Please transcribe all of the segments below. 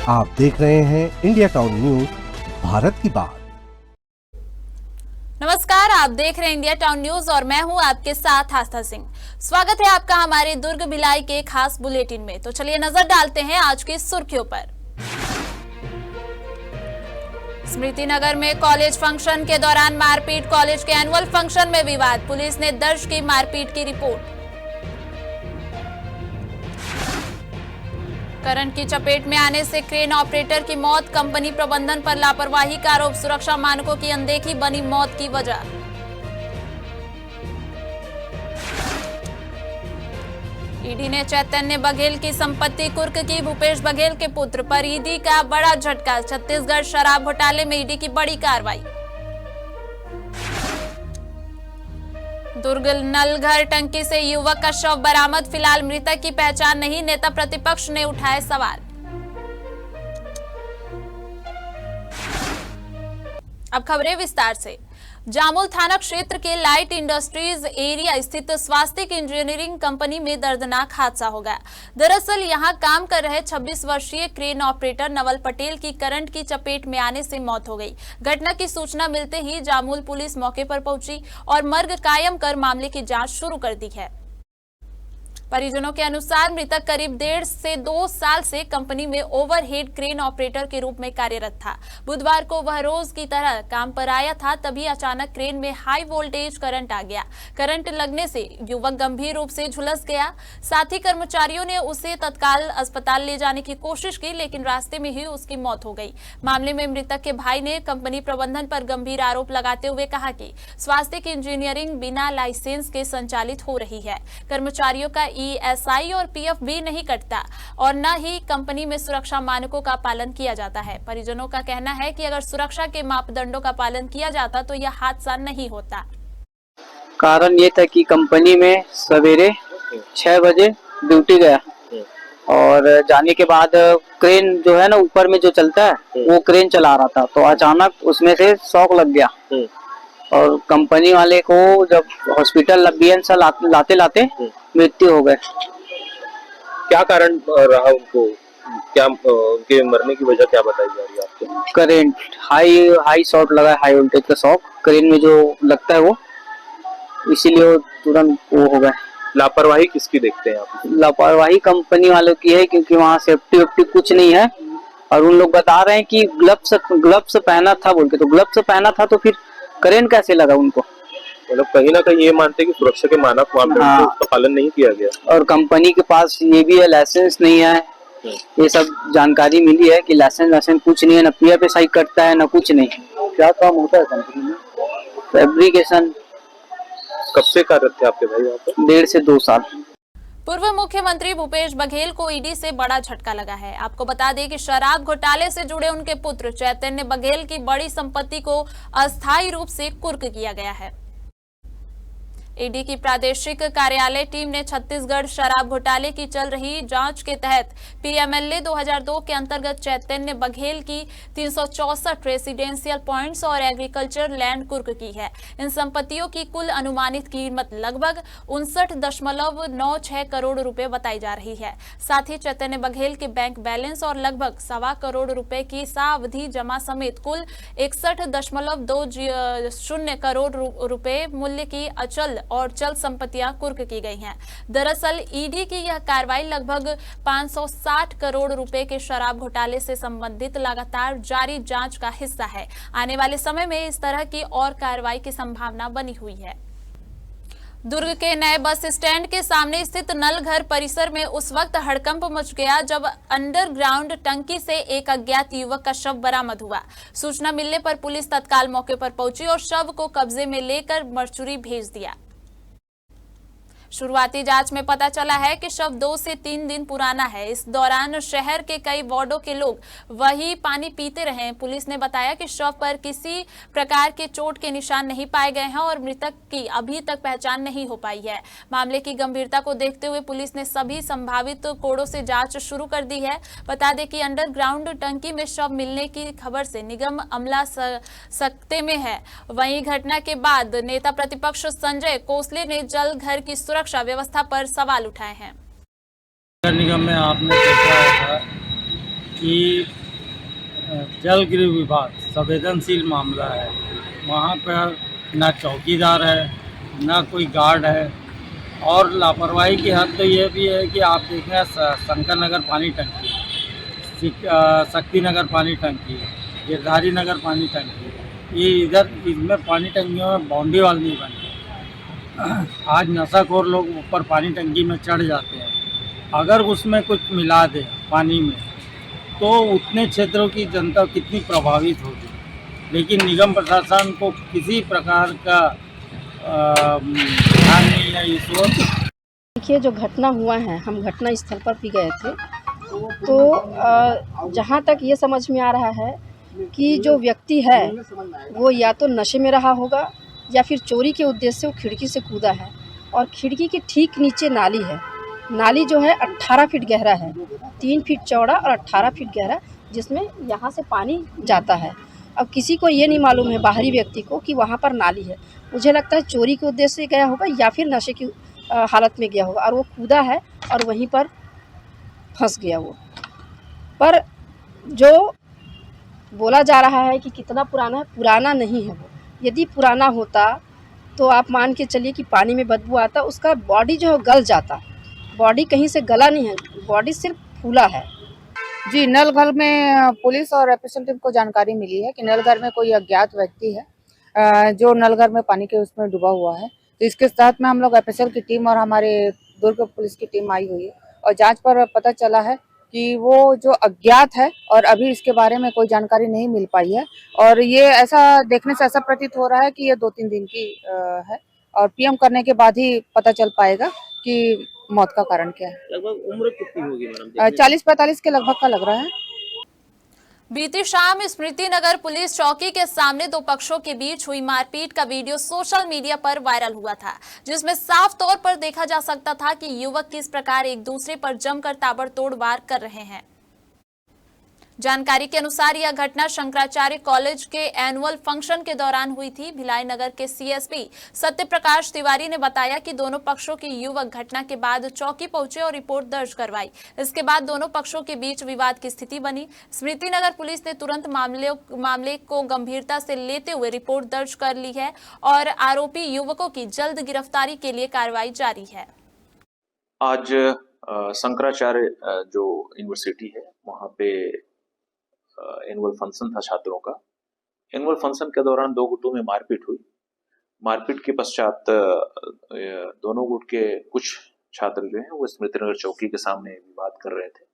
आप देख रहे हैं इंडिया टाउन न्यूज, भारत की बात। नमस्कार, आप देख रहे हैं इंडिया टाउन न्यूज और मैं हूं आपके साथ आस्था सिंह। स्वागत है आपका हमारे दुर्ग भिलाई के खास बुलेटिन में। तो चलिए नजर डालते हैं आज की सुर्खियों पर। स्मृति नगर में कॉलेज फंक्शन के दौरान मारपीट, कॉलेज के एनुअल फंक्शन में विवाद, पुलिस ने दर्ज की मारपीट की रिपोर्ट। करंट की चपेट में आने से क्रेन ऑपरेटर की मौत, कंपनी प्रबंधन पर लापरवाही का आरोप, सुरक्षा मानकों की अनदेखी बनी मौत की वजह। ईडी ने चैतन्य बघेल की संपत्ति कुर्क की, भूपेश बघेल के पुत्र पर ईडी का बड़ा झटका, छत्तीसगढ़ शराब घोटाले में ईडी की बड़ी कार्रवाई। दुर्ग नलघर टंकी से युवक का शव बरामद, फिलहाल मृतक की पहचान नहीं, नेता प्रतिपक्ष ने उठाए सवाल। अब खबरें विस्तार से। जामुल थाना क्षेत्र के लाइट इंडस्ट्रीज एरिया स्थित स्वास्तिक इंजीनियरिंग कंपनी में दर्दनाक हादसा हो गया। दरअसल यहां काम कर रहे 26 वर्षीय क्रेन ऑपरेटर नवल पटेल की करंट की चपेट में आने से मौत हो गई। घटना की सूचना मिलते ही जामुल पुलिस मौके पर पहुंची और मर्ग कायम कर मामले की जांच शुरू कर दी है। परिजनों के अनुसार मृतक करीब 1.5 से 2 साल से कंपनी में ओवरहेड क्रेन ऑपरेटर के रूप में कार्यरत था। बुधवार को वह रोज की तरह काम पर आया था, तभी अचानक क्रेन में हाई वोल्टेज करंट आ गया। करंट लगने से युवक गंभीर रूप से झुलस गया। साथी कर्मचारियों ने उसे तत्काल अस्पताल ले जाने की कोशिश की, लेकिन रास्ते में ही उसकी मौत हो गई। मामले में मृतक के भाई ने कंपनी प्रबंधन पर गंभीर आरोप लगाते हुए कहा कि स्वास्तिक इंजीनियरिंग बिना लाइसेंस के संचालित हो रही है। कर्मचारियों का ESI और PF भी नहीं कटता और न ही कंपनी में सुरक्षा मानकों का पालन किया जाता है। परिजनों का कहना है कि अगर सुरक्षा के मापदंडों का पालन किया जाता तो यह हादसा नहीं होता। कारण ये था कि कंपनी में सवेरे 6 बजे ड्यूटी गया और जाने के बाद क्रेन जो है ना ऊपर में जो चलता है वो क्रेन चला रहा था, तो अचानक उसमें से शॉक लग गया और कंपनी वाले को जब हॉस्पिटल BNS लाते लाते मृत्यु हो गए। क्या कारण रहा उनको, क्या उनके मरने की वजह क्या बताई जा रही है आपको? करेंट हाई शॉर्ट लगा, हाई वोल्टेज का शॉक क्रेन में जो लगता है वो, इसीलिए वो तुरंत वो हो गए। लापरवाही किसकी देखते हैं आप? लापरवाही कंपनी वालों की है, क्योंकि वहाँ सेफ्टी वेफ्टी कुछ नहीं है और उन लोग बता रहे हैं कि ग्लव्स पहना था बोल के, तो ग्लव्स पहना था तो फिर करेंट कैसे लगा उनको? मतलब कहीं ना कहीं ये मानते हैं कि सुरक्षा के मानक मापदंडों का पालन नहीं किया गया और कंपनी के पास ये भी है, लाइसेंस नहीं है। ये सब जानकारी मिली है कि लाइसेंस कुछ नहीं है, न PFSI कटता है न कुछ नहीं। क्या काम होता है कंपनी में? फैब्रिकेशन। कब से कार्यरत थे आपके भाई वहाँ पर? 1.5 से 2 साल। पूर्व मुख्यमंत्री भूपेश बघेल को ईडी से बड़ा झटका लगा है। आपको बता दें कि शराब घोटाले से जुड़े उनके पुत्र चैतन्य बघेल की बड़ी संपत्ति को अस्थायी रूप से कुर्क किया गया है। ईडी की प्रादेशिक कार्यालय टीम ने छत्तीसगढ़ शराब घोटाले की चल रही जांच के तहत PMLA 2002 के अंतर्गत चैतन्य बघेल की 364 रेसिडेंशियल पॉइंट्स और एग्रीकल्चर लैंड कुर्क की है। इन संपत्तियों की कुल अनुमानित कीमत लगभग 59.96 करोड़ रुपए बताई जा रही है। साथ ही चैतन्य बघेल के बैंक बैलेंस और लगभग 1.25 करोड़ रुपए की सावधि जमा समेत कुल 61.20 करोड़ रुपए मूल्य की अचल और चल संपत्तियां कुर्क की गई हैं। दरअसल ईडी की यह कार्रवाई लगभग 560 करोड़ रुपए के शराब घोटाले से संबंधित लगातार जारी जांच का हिस्सा है। आने वाले समय में इस तरह की और कार्रवाई की संभावना बनी हुई है। दुर्ग के नए बस स्टैंड के सामने स्थित नलघर परिसर में उस वक्त हड़कंप मच गया जब अंडरग्राउंड टंकी से एक अज्ञात युवक का शव बरामद हुआ। सूचना मिलने पर पुलिस तत्काल मौके पर पहुंची और शव को कब्जे में लेकर मर्चुरी भेज दिया। शुरुआती जांच में पता चला है कि शव 2 से 3 दिन पुराना है। इस दौरान शहर के कई वार्डों के लोग वही पानी पीते रहे। पुलिस ने बताया कि शव पर किसी प्रकार के चोट के निशान नहीं पाए गए हैं और मृतक की अभी तक पहचान नहीं हो पाई है। मामले की गंभीरता को देखते हुए पुलिस ने सभी संभावित कोड़ों से जांच शुरू कर दी है। बता दें कि अंडरग्राउंड टंकी में शव मिलने की खबर से निगम अमला सकते में है। वहीं घटना के बाद नेता प्रतिपक्ष संजय कोसले ने जल घर की सुरक्षा व्यवस्था पर सवाल उठाए हैं। नगर निगम में आपने देखा होगा कि जल गृह विभाग संवेदनशील मामला है। वहाँ पर ना चौकीदार है, ना कोई गार्ड है, और लापरवाही की हद तो ये भी है कि आप देखें शंकर नगर पानी टंकी, शक्ति नगर पानी टंकी, गिरधारी नगर पानी टंकी, ये इधर इसमें पानी टंकियों में बाउंड्री वाल नहीं बनी। आज नशाखोर लोग ऊपर पानी टंकी में चढ़ जाते हैं। अगर उसमें कुछ मिला दे पानी में तो उतने क्षेत्रों की जनता कितनी प्रभावित होगी, लेकिन निगम प्रशासन को किसी प्रकार का ध्यान नहीं है इस वक्त। देखिए, जो घटना हुआ है, हम घटना स्थल पर भी गए थे, तो जहाँ तक ये समझ में आ रहा है कि जो व्यक्ति है वो या तो नशे में रहा होगा या फिर चोरी के उद्देश्य से वो खिड़की से कूदा है। और खिड़की के ठीक नीचे नाली है। नाली जो है 18 फीट गहरा है, 3 फीट चौड़ा और 18 फीट गहरा, जिसमें यहाँ से पानी जाता है। अब किसी को ये नहीं मालूम है, बाहरी व्यक्ति को, कि वहाँ पर नाली है। मुझे लगता है चोरी के उद्देश्य से गया होगा या फिर नशे की हालत में गया होगा, और वो कूदा है और वहीं पर फंस गया वो। पर जो बोला जा रहा है कि कितना पुराना है, पुराना नहीं है वो। यदि पुराना होता तो आप मान के चलिए कि पानी में बदबू आता, उसका बॉडी जो है गल जाता। बॉडी कहीं से गला नहीं है, बॉडी सिर्फ फूला है। जी, नलघर में पुलिस और एफएसएल टीम को जानकारी मिली है कि नलघर में कोई अज्ञात व्यक्ति है जो नलघर में पानी के उसमें डूबा हुआ है। तो इसके साथ में हम लोग एफएसएल की टीम और हमारे दुर्ग पुलिस की टीम आई हुई है, और जांच पर पता चला है कि वो जो अज्ञात है और अभी इसके बारे में कोई जानकारी नहीं मिल पाई है। और ये ऐसा देखने से ऐसा प्रतीत हो रहा है कि ये 2-3 दिन की है, और पीएम करने के बाद ही पता चल पाएगा कि मौत का कारण क्या है। लगभग उम्र कितनी होगी मैडम? 40-45 के लगभग का लग रहा है। बीती शाम स्मृति नगर पुलिस चौकी के सामने दो पक्षों के बीच हुई मारपीट का वीडियो सोशल मीडिया पर वायरल हुआ था, जिसमें साफ तौर पर देखा जा सकता था कि युवक किस प्रकार एक दूसरे पर जमकर ताबड़तोड़ वार कर रहे हैं। जानकारी के अनुसार यह घटना शंकराचार्य कॉलेज के एनुअल फंक्शन के दौरान हुई थी। भिलाई नगर के सीएसपी सत्य प्रकाश तिवारी ने बताया कि दोनों पक्षों के युवक घटना के बाद चौकी पहुंचे और रिपोर्ट दर्ज करवाई। इसके बाद दोनों पक्षों के बीच विवाद की स्थिति बनी। स्मृति नगर पुलिस ने तुरंत मामले को गंभीरता से लेते हुए रिपोर्ट दर्ज कर ली है और आरोपी युवकों की जल्द गिरफ्तारी के लिए कार्रवाई जारी है। आज शंकराचार्य जो यूनिवर्सिटी है वहाँ पे एनुअल फंक्शन था छात्रों का। एनुअल फंक्शन के दौरान दो गुटों में मारपीट हुई। मारपीट के पश्चात दोनों गुट के कुछ छात्र जो हैं वो स्मृतिनगर चौकी के सामने विवाद कर रहे थे।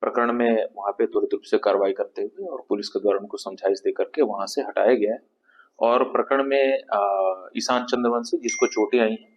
प्रकरण में वहां पे त्वरित रूप से कार्रवाई करते हुए और पुलिस के द्वारा उनको समझाइश दे करके वहां से हटाया गया है। और प्रकरण में ईशान चंद्रवंशी जिसको चोटें आई हैं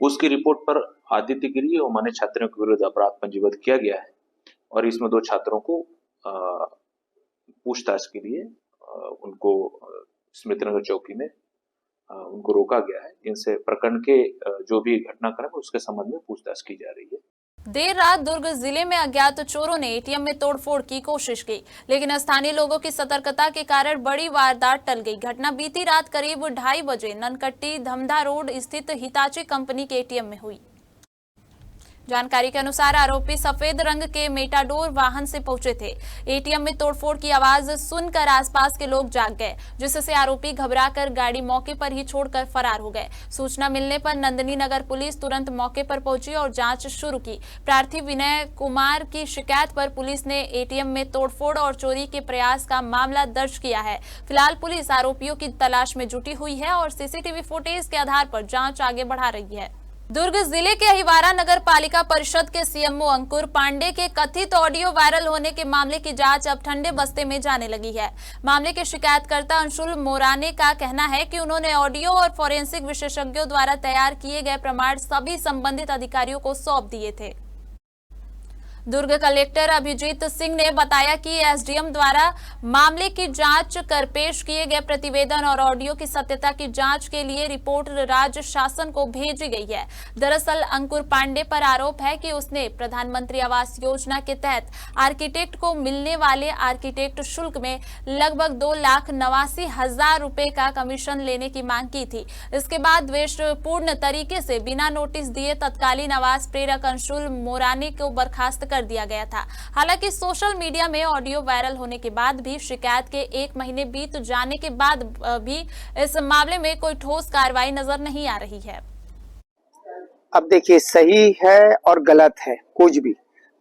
उसकी रिपोर्ट पर आदित्य गिरी और मान्य छात्रों के विरुद्ध अपराध पंजीबद्ध किया गया है। और इसमें दो छात्रों को पूछताछ के लिए उनको स्मृतिनगर चौकी में उनको रोका गया है। इनसे प्रकरण के जो भी घटनाक्रम है उसके संबंध में पूछताछ की जा रही है। देर रात दुर्ग जिले में अज्ञात चोरों ने एटीएम में तोड़फोड़ की कोशिश की, लेकिन स्थानीय लोगों की सतर्कता के कारण बड़ी वारदात टल गई। घटना बीती रात करीब 2:30 बजे ननकट्टी धमधा रोड स्थित हिताची कंपनी के एटीएम में हुई। जानकारी के अनुसार आरोपी सफेद रंग के मेटाडोर वाहन से पहुंचे थे। एटीएम में तोड़फोड़ की आवाज सुनकर आसपास के लोग जाग गए, जिससे आरोपी घबराकर गाड़ी मौके पर ही छोड़कर फरार हो गए। सूचना मिलने पर नंदिनी नगर पुलिस तुरंत मौके पर पहुंची और जांच शुरू की। प्रार्थी विनय कुमार की शिकायत पर पुलिस ने एटीएम में तोड़फोड़ और चोरी के प्रयास का मामला दर्ज किया है। फिलहाल पुलिस आरोपियों की तलाश में जुटी हुई है और सीसीटीवी फुटेज के आधार पर जांच आगे बढ़ा रही है। दुर्ग जिले के अहिवारा नगर पालिका परिषद के सीएमओ अंकुर पांडे के कथित ऑडियो वायरल होने के मामले की जांच अब ठंडे बस्ते में जाने लगी है। मामले के शिकायतकर्ता अंशुल मोराने का कहना है कि उन्होंने ऑडियो और फॉरेंसिक विशेषज्ञों द्वारा तैयार किए गए प्रमाण सभी संबंधित अधिकारियों को सौंप दिए थे। दुर्ग कलेक्टर अभिजीत सिंह ने बताया कि एसडीएम द्वारा मामले की जांच कर पेश किए गए प्रतिवेदन और ऑडियो की सत्यता की जांच के लिए रिपोर्ट राज्य शासन को भेजी गई है। दरअसल अंकुर पांडे पर आरोप है कि उसने प्रधानमंत्री आवास योजना के तहत आर्किटेक्ट को मिलने वाले आर्किटेक्ट शुल्क में लगभग 2,89,000 रुपए का कमीशन लेने की मांग की थी। इसके बाद द्वेषपूर्ण तरीके से बिना नोटिस दिए तत्कालीन आवास प्रेरक अंशुल मोराने को बर्खास्त कर दिया गया था। हालांकि सोशल मीडिया में ऑडियो वायरल होने के बाद भी शिकायत के 1 महीने बीत जाने के बाद भी इस मामले में कोई ठोस कार्रवाई नजर नहीं आ रही है। अब देखिए, सही है और गलत है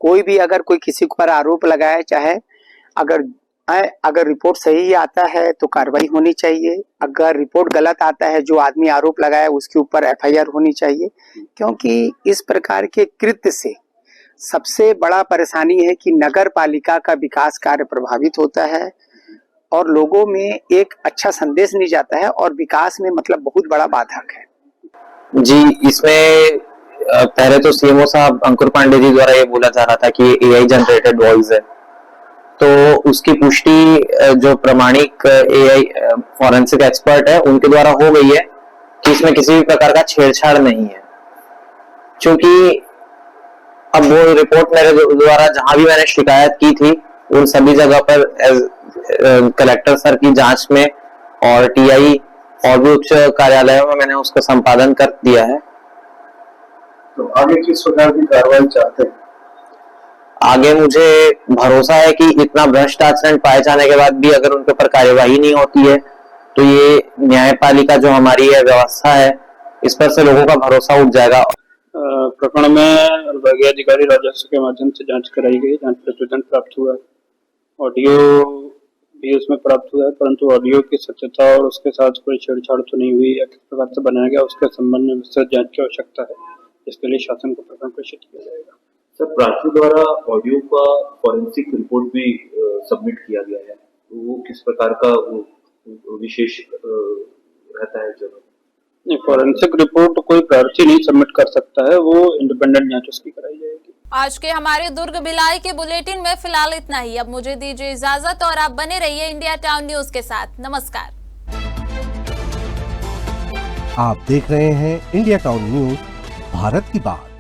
कोई भी अगर कोई किसी पर आरोप लगाए, चाहे अगर रिपोर्ट सही आता है तो कार्रवाई होनी चाहिए, अगर रिपोर्ट गलत आता है जो आदमी आरोप लगाया उसके ऊपर एफआईआर होनी चाहिए। क्योंकि इस प्रकार के कृत्य से सबसे बड़ा परेशानी है कि नगर पालिका का विकास कार्य प्रभावित होता है और लोगों में एक अच्छा संदेश नहीं जाता है और विकास में मतलब बहुत बड़ा बाधक है। जी, इसमें पहले तो सीएमओ साहब अंकुर पांडे जी द्वारा ये बोला जा रहा था कि एआई जनरेटेड वॉइस है, तो उसकी पुष्टि जो प्रमाणिक एआई फॉरेंसिक एक्सपर्ट है उनके द्वारा हो गई है कि इसमें किसी भी प्रकार का छेड़छाड़ नहीं है। क्योंकि अब वो रिपोर्ट मेरे द्वारा जहां भी मैंने शिकायत की थी उन सभी जगह पर कलेक्टर सर की जांच में और टीआई और भी उच्च कार्यालयों में मैंने उसका संपादन कर दिया है। तो आगे किस प्रकार की कार्रवाई चाहते हैं? आगे मुझे भरोसा है कि इतना भ्रष्ट आचरण पाए जाने के बाद भी अगर उनके ऊपर कार्यवाही नहीं होती है तो ये न्यायपालिका जो हमारी है, व्यवस्था है, इस पर से लोगों का भरोसा उठ जाएगा। प्रकरण में विभागीय अधिकारी राजस्व के माध्यम से जांच कराई गई, जांच प्रतिवेदन प्राप्त हुआ है, ऑडियो भी उसमें प्राप्त हुआ है, परंतु ऑडियो की सत्यता और उसके साथ कोई छेड़छाड़ तो नहीं हुई या किस प्रकार से बनाया गया उसके संबंध में विस्तृत जांच की आवश्यकता है। इसके लिए शासन को प्रकरण प्रेषित किया जाएगा। सर, प्रार्थी द्वारा ऑडियो का फॉरेंसिक रिपोर्ट भी सबमिट किया गया है, तो वो किस प्रकार का विशेष रहता है? जब नहीं, फॉरेंसिक रिपोर्ट कोई प्रार्थी नहीं सबमिट कर सकता है, वो इंडिपेंडेंट जांच उसकी कराई जाएगी। आज के हमारे दुर्ग भिलाई के बुलेटिन में फिलहाल इतना ही। अब मुझे दीजिए इजाजत और आप बने रहिए इंडिया टाउन न्यूज के साथ। नमस्कार। आप देख रहे हैं इंडिया टाउन न्यूज, भारत की बात।